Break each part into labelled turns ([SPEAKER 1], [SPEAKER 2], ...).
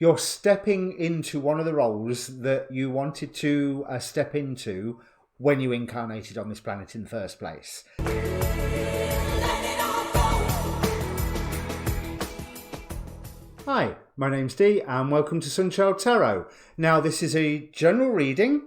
[SPEAKER 1] you're stepping into one of the roles that you wanted to step into when you incarnated on this planet in the first place. Hi, my name's Dee and welcome to Sunchild Tarot. Now this is a general reading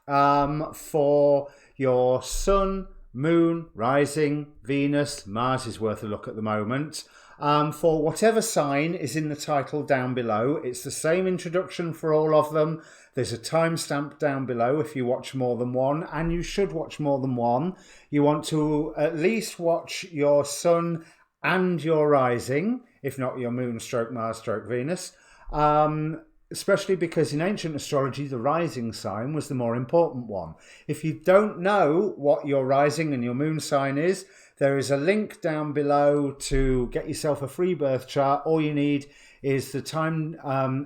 [SPEAKER 1] for your Sun, Moon, Rising, Venus, Mars is worth a look at the moment. For whatever sign is in the title down below. It's the same introduction for all of them. There's a timestamp down below if you watch more than one, and you should watch more than one. You want to at least watch your Sun and your Rising, if not your Moon stroke Mars stroke Venus, especially because in ancient astrology the rising sign was the more important one. If you don't know what your rising and your moon sign is, there is a link down below to get yourself a free birth chart. All you need is the time,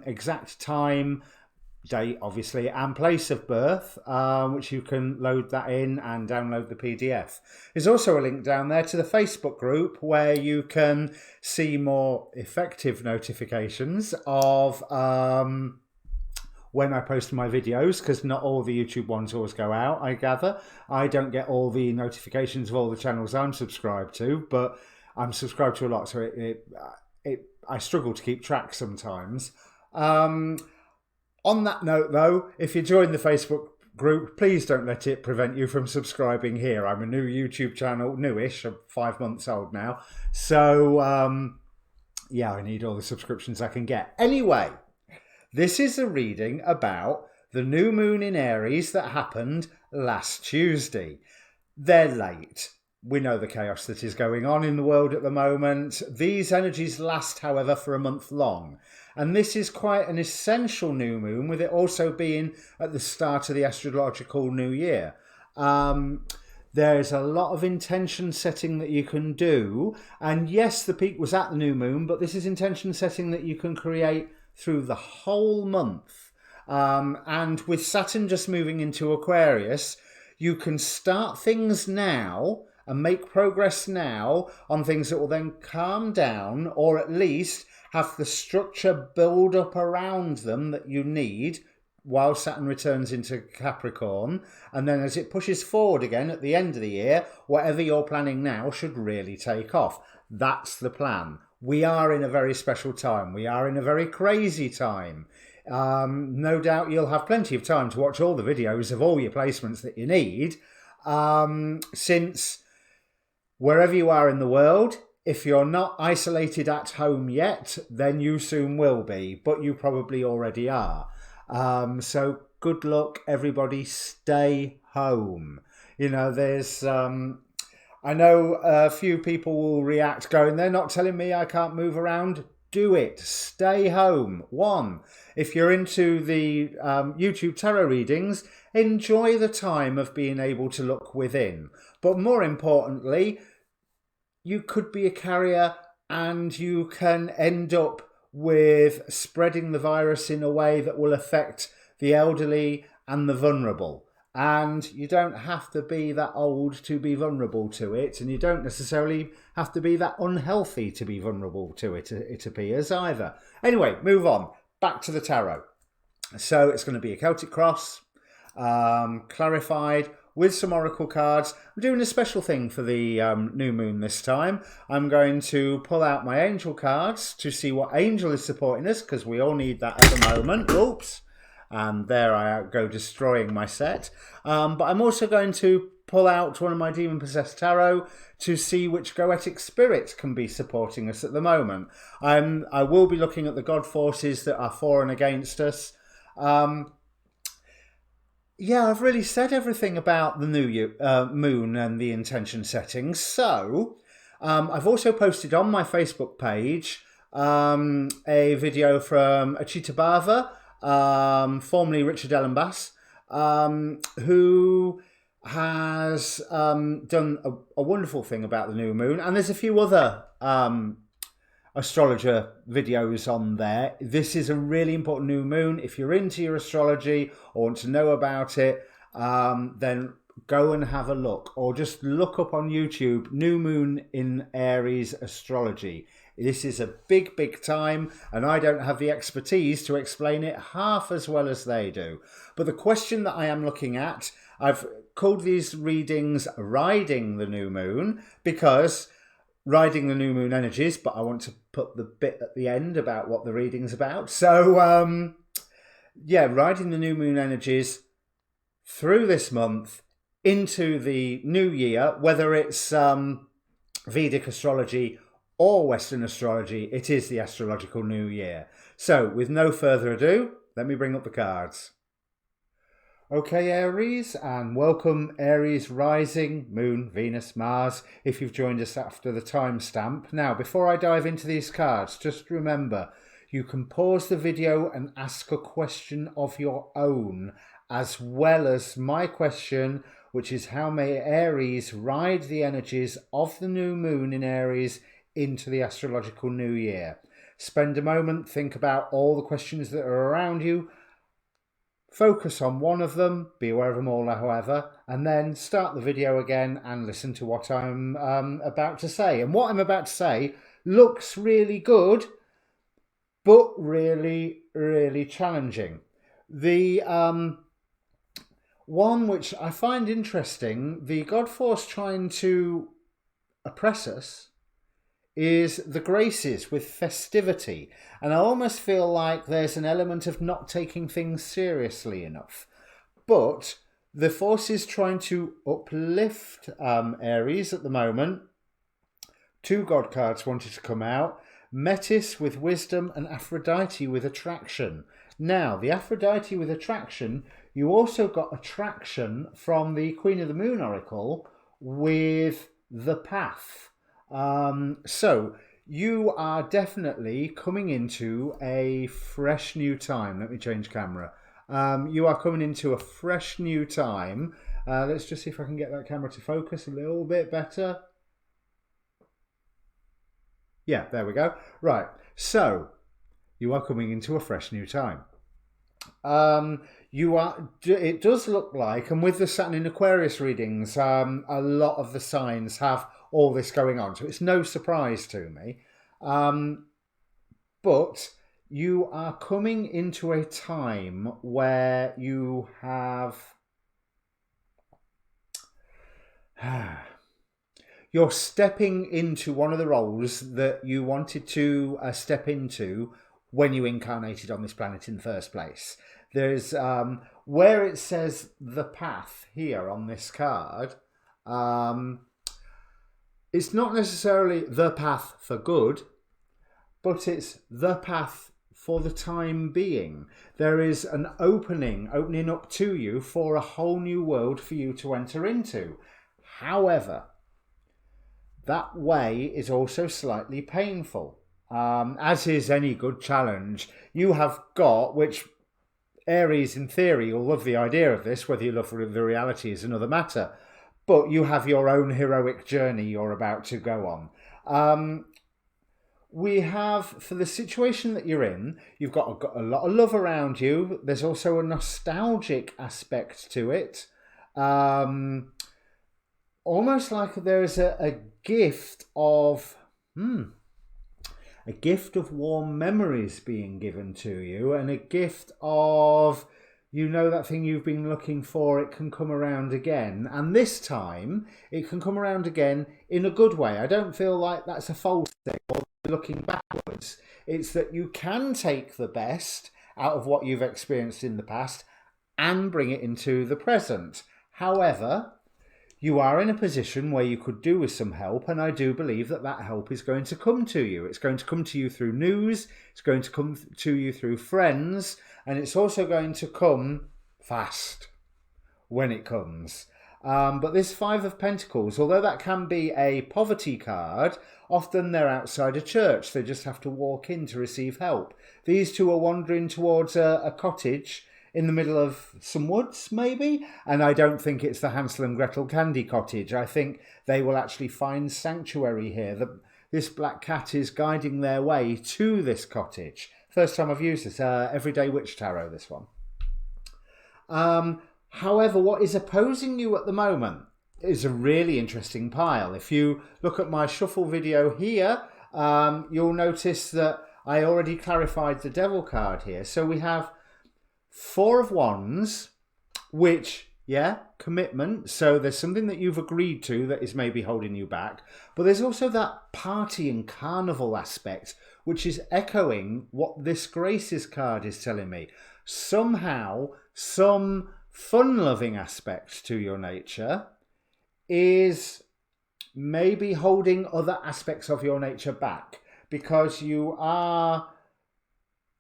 [SPEAKER 1] exact time, date obviously, and place of birth, which you can load that in and download the PDF. There's also a link down there to the Facebook group where you can see more effective notifications of when I post my videos, because not all the YouTube ones always go out, I gather. I don't get all the notifications of all the channels I'm subscribed to, but I'm subscribed to a lot, so I struggle to keep track sometimes. On that note though, if you join the Facebook group, please don't let it prevent you from subscribing here. I'm a new YouTube channel, newish, I'm 5 months old now. So yeah, I need all the subscriptions I can get. Anyway, this is a reading about the new moon in Aries that happened last Tuesday. They're late. We know the chaos that is going on in the world at the moment. These energies last, however, for a month long. And this is quite an essential new moon, with it also being at the start of the astrological new year. There's a lot of intention setting that you can do. And yes, the peak was at the new moon, but this is intention setting that you can create through the whole month. And with Saturn just moving into Aquarius, you can start things now and make progress now on things that will then calm down, or at least have the structure build up around them that you need while Saturn returns into Capricorn. And then as it pushes forward again at the end of the year, whatever you're planning now should really take off. That's the plan. We are in a very special time. We are in a very crazy time. No doubt you'll have plenty of time to watch all the videos of all your placements that you need, since wherever you are in the world, if you're not isolated at home yet, then you soon will be, but you probably already are. So good luck, everybody. Stay home. You know, there's... I know a few people will react going, they're not telling me I can't move around. Do it. Stay home. One, if you're into the YouTube tarot readings, enjoy the time of being able to look within. But more importantly, you could be a carrier and you can end up with spreading the virus in a way that will affect the elderly and the vulnerable. And you don't have to be that old to be vulnerable to it, and you don't necessarily have to be that unhealthy to be vulnerable to it, it appears, either. Anyway, move on. Back to the tarot. So it's going to be a Celtic cross, clarified, with some oracle cards. I'm doing a special thing for the new moon this time. I'm going to pull out my angel cards to see what angel is supporting us, because we all need that at the moment. Oops. And there I go, destroying my set. But I'm also going to pull out one of my demon possessed tarot to see which goetic spirit can be supporting us at the moment. I will be looking at the god forces that are for and against us. Yeah, I've really said everything about the new moon and the intention settings. So I've also posted on my Facebook page a video from Achita Bava, formerly Richard Ellenbass, who has done a wonderful thing about the new moon. And there's a few other astrologer videos on there. This is a really important new moon. If you're into your astrology or want to know about it, then go and have a look, or just look up on YouTube New Moon in Aries Astrology. This is a big, big time, and I don't have the expertise to explain it half as well as they do. But the question that I am looking at, I've called these readings Riding the New Moon, because riding the new moon energies, but I want to put the bit at the end about what the reading's about. So, yeah, riding the new moon energies through this month into the new year, whether it's Vedic astrology or Western astrology, it is the astrological new year. So, with no further ado, let me bring up the cards. Okay, Aries, and welcome Aries rising, Moon, Venus, Mars, if you've joined us after the timestamp. Now, before I dive into these cards, just remember, you can pause the video and ask a question of your own, as well as my question, which is how may Aries ride the energies of the new moon in Aries into the astrological new year. Spend a moment, think about all the questions that are around you, focus on one of them, be aware of them all however, and then start the video again and listen to what I'm about to say. And what I'm about to say looks really good, but really, really challenging. The one which I find interesting, the God force trying to oppress us, is the graces with festivity. And I almost feel like there's an element of not taking things seriously enough. But the force is trying to uplift Aries at the moment. Two God cards wanted to come out. Metis with wisdom and Aphrodite with attraction. Now, the Aphrodite with attraction, you also got attraction from the Queen of the Moon Oracle with the path. So you are definitely coming into a fresh new time. Let me change camera. You are coming into a fresh new time. Let's just see if I can get that camera to focus a little bit better. Yeah, there we go. Right. So you are coming into a fresh new time. It does look like, and with the Saturn in Aquarius readings, a lot of the signs have all this going on, so it's no surprise to me. But you are coming into a time where you have you're stepping into one of the roles that you wanted to step into when you incarnated on this planet in the first place. There's where it says the path here on this card. It's not necessarily the path for good, but it's the path for the time being. There is an opening up to you for a whole new world for you to enter into. However, that way is also slightly painful. As is any good challenge, you have got, which Aries in theory will love the idea of this, whether you love the reality is another matter. But you have your own heroic journey you're about to go on. We have, for the situation that you're in, you've got a lot of love around you. There's also a nostalgic aspect to it. Almost like there's a gift of... a gift of warm memories being given to you, and a gift of... You know that thing you've been looking for, it can come around again. And this time, it can come around again in a good way. I don't feel like that's a false thing or looking backwards. It's that you can take the best out of what you've experienced in the past and bring it into the present. However, you are in a position where you could do with some help, and I do believe that that help is going to come to you. It's going to come to you through news, it's going to come to you through friends, and it's also going to come fast when it comes. But this Five of Pentacles, although that can be a poverty card, often they're outside a church. They just have to walk in to receive help. These two are wandering towards a cottage in the middle of some woods, maybe? And I don't think it's the Hansel and Gretel candy cottage. I think they will actually find sanctuary here. This black cat is guiding their way to this cottage. First time I've used this, Everyday Witch Tarot, this one. However, what is opposing you at the moment is a really interesting pile. If you look at my shuffle video here, you'll notice that I already clarified the Devil card here. So we have Four of Wands, which, yeah, commitment. So there's something that you've agreed to that is maybe holding you back. But there's also that party and carnival aspect, which is echoing what this Graces card is telling me. Somehow, some fun-loving aspect to your nature is maybe holding other aspects of your nature back, because you are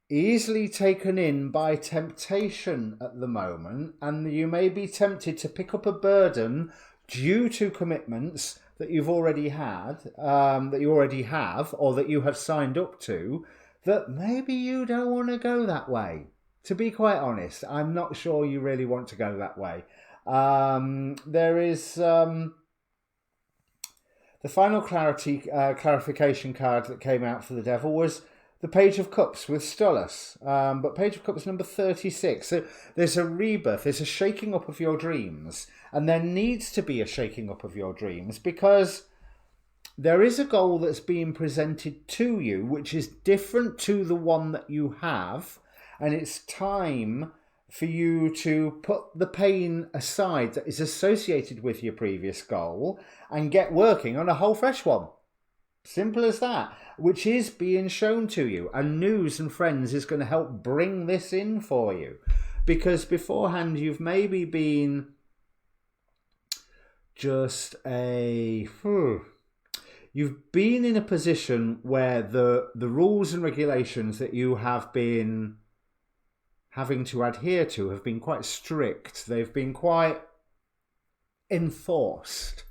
[SPEAKER 1] easily taken in by temptation at the moment, and you may be tempted to pick up a burden due to commitments that you've already had, that you already have, or that you have signed up to, that maybe you don't want to go that way. To be quite honest, I'm not sure you really want to go that way. There is the final clarification card that came out for the Devil was the Page of Cups with Stolas, but Page of Cups number 36. So there's a rebirth, there's a shaking up of your dreams, and there needs to be a shaking up of your dreams because there is a goal that's being presented to you which is different to the one that you have, and it's time for you to put the pain aside that is associated with your previous goal and get working on a whole fresh one. Simple as that, which is being shown to you. And News and Friends is going to help bring this in for you. Because beforehand, you've maybe been just you've been in a position where the rules and regulations that you have been having to adhere to have been quite strict. They've been quite enforced.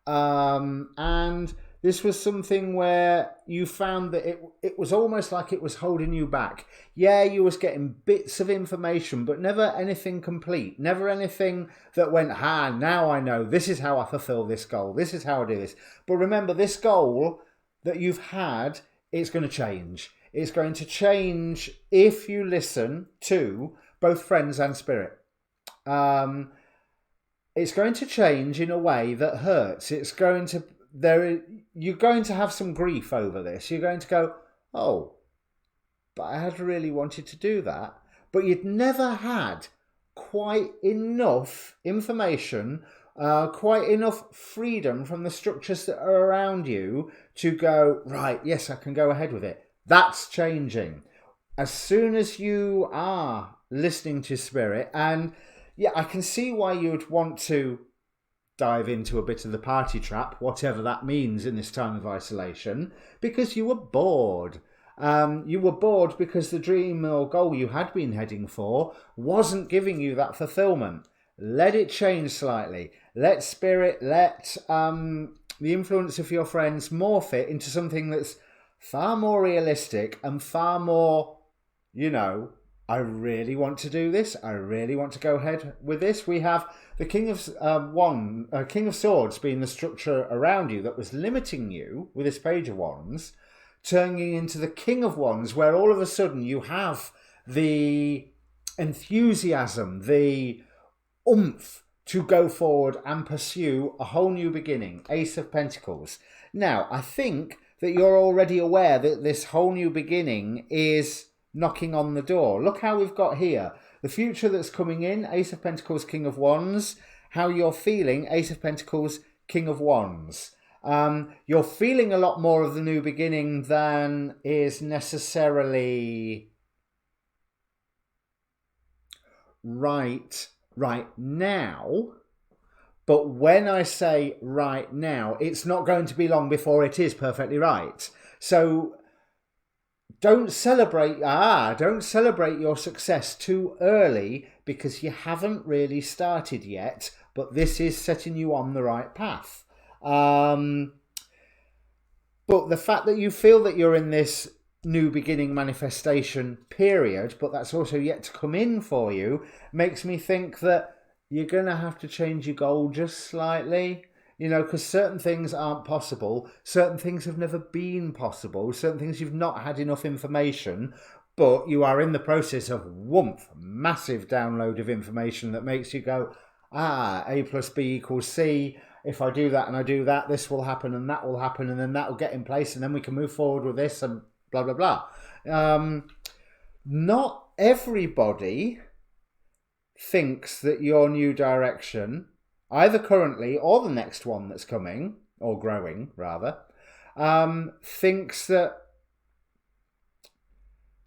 [SPEAKER 1] And this was something where you found that it was almost like it was holding you back. Yeah, you was getting bits of information, but never anything complete. Never anything that went, now I know. This is how I fulfill this goal. This is how I do this. But remember, this goal that you've had, it's going to change. It's going to change if you listen to both friends and spirit. It's going to change in a way that hurts. It's going to you're going to have some grief over this. You're going to go, oh, but I had really wanted to do that. But you'd never had quite enough information, quite enough freedom from the structures that are around you to go, right, yes, I can go ahead with it. That's changing. As soon as you are listening to spirit, and yeah, I can see why you would want to dive into a bit of the party trap, whatever that means in this time of isolation, because you were bored. You were bored because the dream or goal you had been heading for wasn't giving you that fulfillment. Let it change slightly. Let spirit, let the influence of your friends morph it into something that's far more realistic and far more, I really want to do this. I really want to go ahead with this. We have the King of Swords being the structure around you that was limiting you with this Page of Wands, turning into the King of Wands, where all of a sudden you have the enthusiasm, the oomph to go forward and pursue a whole new beginning. Ace of Pentacles. Now, I think that you're already aware that this whole new beginning is knocking on the door. Look how we've got here. The future that's coming in, Ace of Pentacles, King of Wands. How you're feeling, Ace of Pentacles, King of Wands. You're feeling a lot more of the new beginning than is necessarily right now. But when I say right now, it's not going to be long before it is perfectly right. So don't celebrate your success too early, because you haven't really started yet, but this is setting you on the right path. But the fact that you feel that you're in this new beginning manifestation period, but that's also yet to come in for you, makes me think that you're going to have to change your goal just slightly. Because certain things aren't possible. Certain things have never been possible. Certain things you've not had enough information, but you are in the process of massive download of information that makes you go, A plus B equals C. if I do that and I do that, this will happen and that will happen, and then that will get in place, and then we can move forward with this and blah, blah, blah. Not everybody thinks that your new direction, either currently or the next one that's coming, or growing rather, thinks that,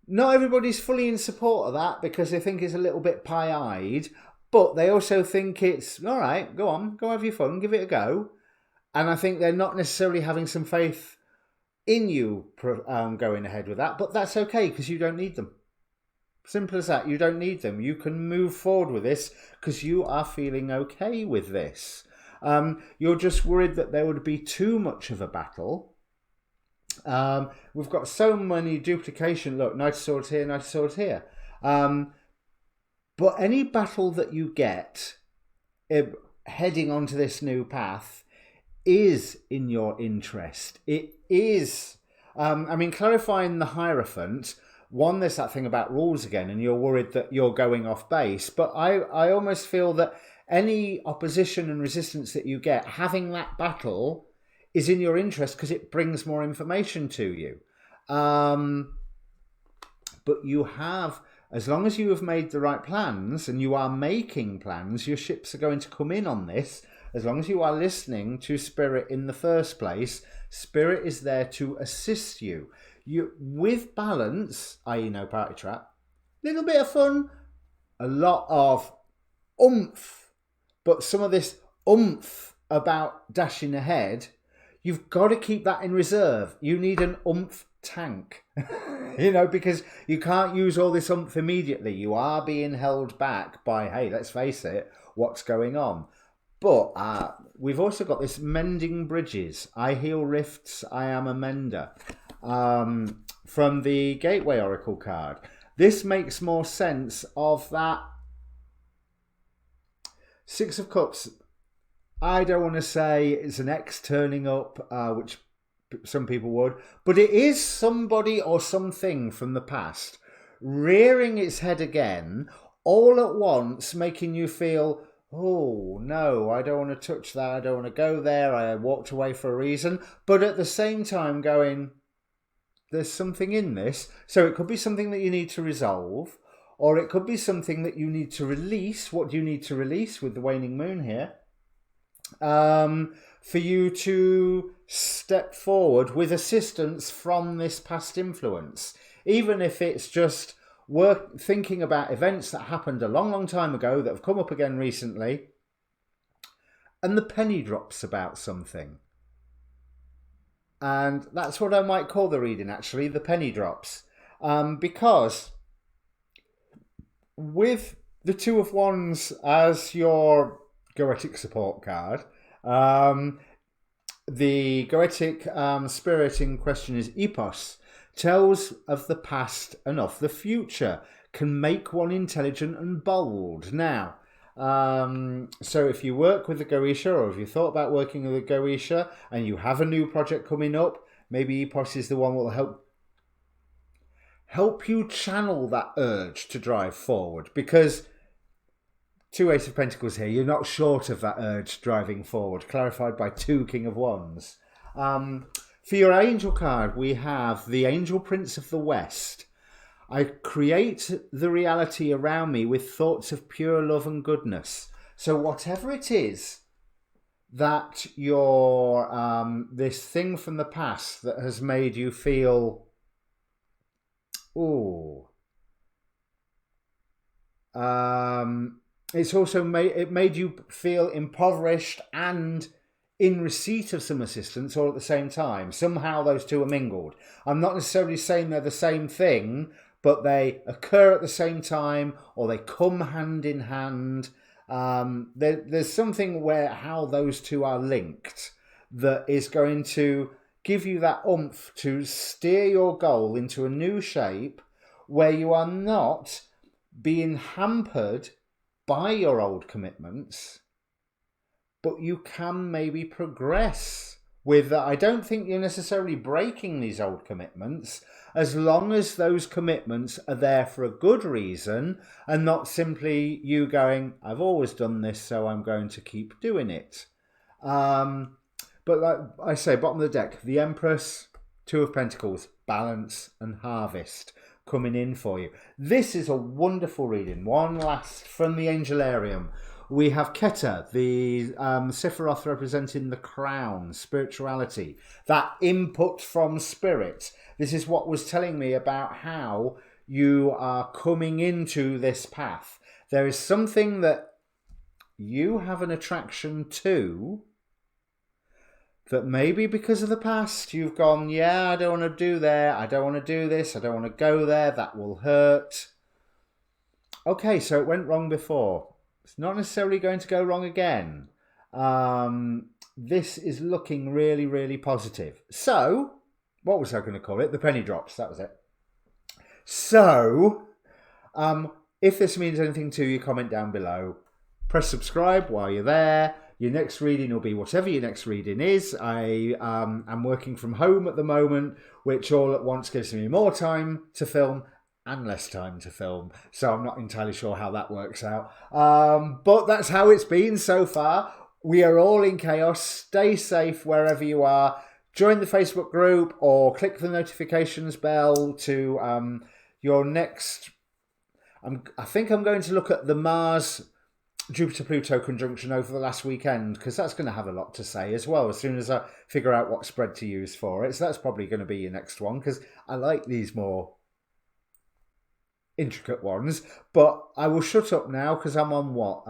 [SPEAKER 1] not everybody's fully in support of that because they think it's a little bit pie-eyed, but they also think it's, all right, go on, go have your fun, give it a go. And I think they're not necessarily having some faith in you going ahead with that, but that's okay because you don't need them. Simple as that. You don't need them. You can move forward with this because you are feeling okay with this. You're just worried that there would be too much of a battle. We've got so many duplication. Look, Knight of Swords here, Knight of Swords here. But any battle that you get heading onto this new path is in your interest. It is. Clarifying the Hierophant. One, there's that thing about rules again, and you're worried that you're going off base. But I almost feel that any opposition and resistance that you get, having that battle is in your interest because it brings more information to you. But you have, as long as you have made the right plans and you are making plans, your ships are going to come in on this. As long as you are listening to Spirit in the first place, Spirit is there to assist you. With balance, i.e. no party trap, little bit of fun, a lot of oomph, but some of this oomph about dashing ahead, you've got to keep that in reserve. You need an oomph tank, because you can't use all this oomph immediately. You are being held back by, hey, let's face it, what's going on. But we've also got this mending bridges. I heal rifts, I am a mender. From the Gateway Oracle card. This makes more sense of that Six of Cups. I don't want to say it's an ex turning up, which some people would, but it is somebody or something from the past rearing its head again, all at once, making you feel, oh no, I don't want to touch that, I don't want to go there, I walked away for a reason, but at the same time going, there's something in this. So it could be something that you need to resolve, or it could be something that you need to release. What do you need to release with the waning moon here? For you to step forward with assistance from this past influence. Even if it's just thinking about events that happened a long, long time ago that have come up again recently, and the penny drops about something. And that's what I might call the reading, actually, the penny drops. Because with the Two of Wands as your Goetic support card, the Goetic spirit in question is Epos, tells of the past and of the future, can make one intelligent and bold. Now, so if you work with the Goetia, or if you thought about working with the Goetia and you have a new project coming up, maybe Epos is the one that will help you channel that urge to drive forward, because two Ace of Pentacles here, you're not short of that urge driving forward, clarified by two King of Wands. For your angel card, we have the Angel Prince of the West. I create the reality around me with thoughts of pure love and goodness. So whatever it is that your this thing from the past that has made you feel, it's also made you feel impoverished and in receipt of some assistance all at the same time. Somehow those two are mingled. I'm not necessarily saying they're the same thing, but they occur at the same time, or they come hand in hand. There's something where how those two are linked that is going to give you that oomph to steer your goal into a new shape where you are not being hampered by your old commitments, but you can maybe progress with that. I don't think you're necessarily breaking these old commitments, as long as those commitments are there for a good reason and not simply you going, I've always done this, so I'm going to keep doing it. But like I say, bottom of the deck, the Empress, Two of Pentacles, Balance and Harvest coming in for you. This is a wonderful reading. One last from the Angelarium. We have Keter, the Sephiroth representing the crown, spirituality, that input from spirit. This is what was telling me about how you are coming into this path. There is something that you have an attraction to that maybe because of the past you've gone, yeah, I don't want to do there, I don't want to do this, I don't want to go there, that will hurt. Okay, so it went wrong before. It's not necessarily going to go wrong again. This is looking really, really positive. So, what was I going to call it? The penny drops, that was it. So, if this means anything to you, comment down below. Press subscribe while you're there. Your next reading will be whatever your next reading is. I am working from home at the moment, which all at once gives me more time to film and less time to film. So I'm not entirely sure how that works out. But that's how it's been so far. We are all in chaos. Stay safe wherever you are. Join the Facebook group or click the notifications bell to your next... I think I'm going to look at the Mars Jupiter-Pluto conjunction over the last weekend, because that's going to have a lot to say as well, as soon as I figure out what spread to use for it. So that's probably going to be your next one, because I like these more intricate ones. But I will shut up now, because I'm on what,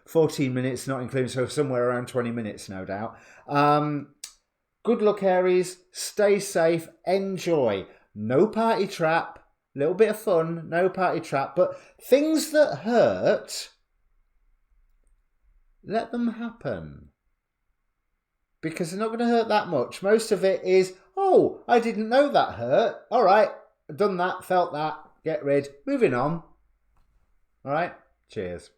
[SPEAKER 1] 14 minutes not including, so somewhere around 20 minutes no doubt. Good luck, Aries. Stay safe. Enjoy. No party trap. Little bit of fun. No party trap. But things that hurt, let them happen. Because they're not going to hurt that much. Most of it is, oh, I didn't know that hurt. All right. Done that. Felt that. Get rid. Moving on. All right. Cheers.